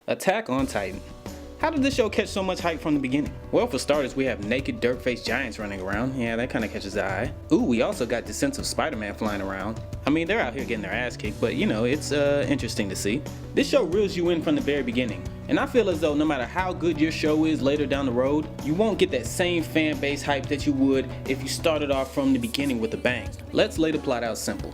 Attack on Titan. How did this show catch so much hype from the beginning? Well, for starters, we have naked dirt-faced giants running around. Yeah, that kind of catches the eye. Ooh, we also got the sense of Spider-Man flying around. I mean, they're out here getting their ass kicked, but you know, it's interesting to see. This show reels you in from the very beginning. And I feel as though no matter how good your show is later down the road, you won't get that same fan base hype that you would if you started off from the beginning with a bang. Let's lay the plot out simple.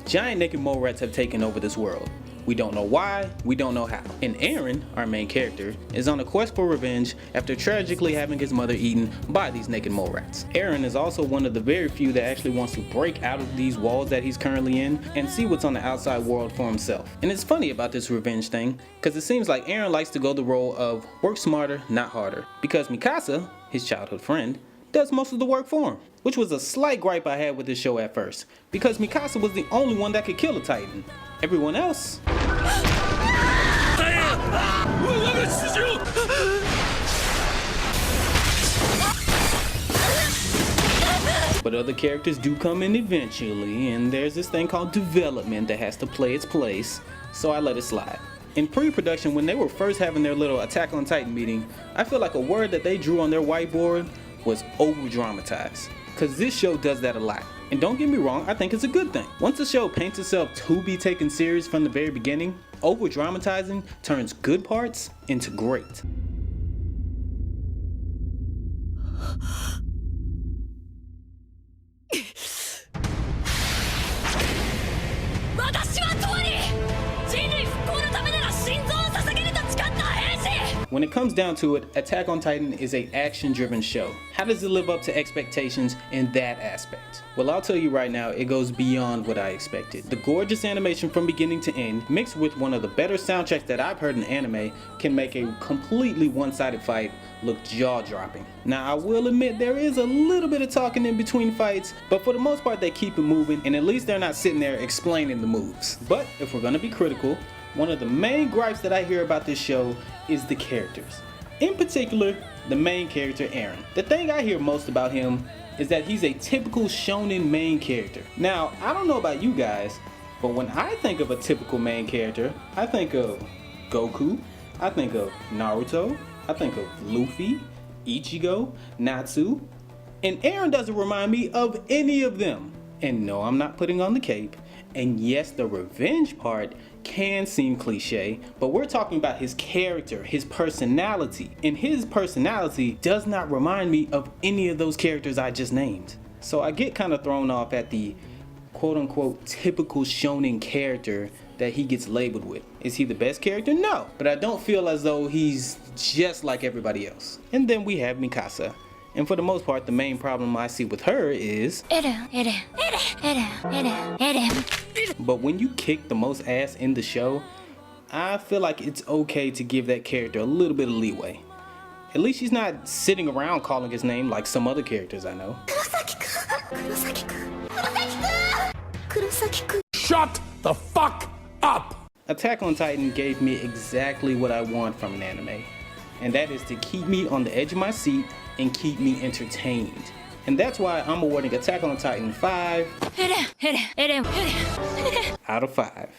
Giant naked mole rats have taken over this world. We don't know why, we don't know how. And Eren, our main character, is on a quest for revenge after tragically having his mother eaten by these naked mole rats. Eren is also one of the very few that actually wants to break out of these walls that he's currently in and see what's on the outside world for himself. And it's funny about this revenge thing, because it seems like Eren likes to go the role of work smarter, not harder. Because Mikasa, his childhood friend, does most of the work for him. Which was a slight gripe I had with this show at first, because Mikasa was the only one that could kill a Titan. Everyone else... But other characters do come in eventually, and there's this thing called development that has to play its place, so I let it slide. In pre-production, when they were first having their little Attack on Titan meeting, I feel like a word that they drew on their whiteboard was over-dramatized. Cause this show does that a lot. And don't get me wrong, I think it's a good thing. Once a show paints itself to be taken serious from the very beginning, over-dramatizing turns good parts into great. When it comes down to it, Attack on Titan is an action-driven show. How does it live up to expectations in that aspect? Well, I'll tell you right now, it goes beyond what I expected. The gorgeous animation from beginning to end, mixed with one of the better soundtracks that I've heard in anime, can make a completely one-sided fight look jaw-dropping. Now, I will admit there is a little bit of talking in between fights, but for the most part they keep it moving, and at least they're not sitting there explaining the moves. But if we're gonna be critical, one of the main gripes that I hear about this show is the characters. In particular, the main character, Eren. The thing I hear most about him is that he's a typical shonen main character. Now, I don't know about you guys, but when I think of a typical main character, I think of Goku, I think of Naruto, I think of Luffy, Ichigo, Natsu, and Eren doesn't remind me of any of them. And no, I'm not putting on the cape. And yes, the revenge part can seem cliche, but we're talking about his character, his personality. And his personality does not remind me of any of those characters I just named. So I get kind of thrown off at the quote-unquote typical shonen character that he gets labeled with. Is he the best character? No, but I don't feel as though he's just like everybody else. And then we have Mikasa. And for the most part, the main problem I see with her is... But when you kick the most ass in the show, I feel like it's okay to give that character a little bit of leeway. At least she's not sitting around calling his name like some other characters I know. Shut the fuck up! Attack on Titan gave me exactly what I want from an anime. And that is to keep me on the edge of my seat and keep me entertained. And that's why I'm awarding Attack on Titan 5 out of 5.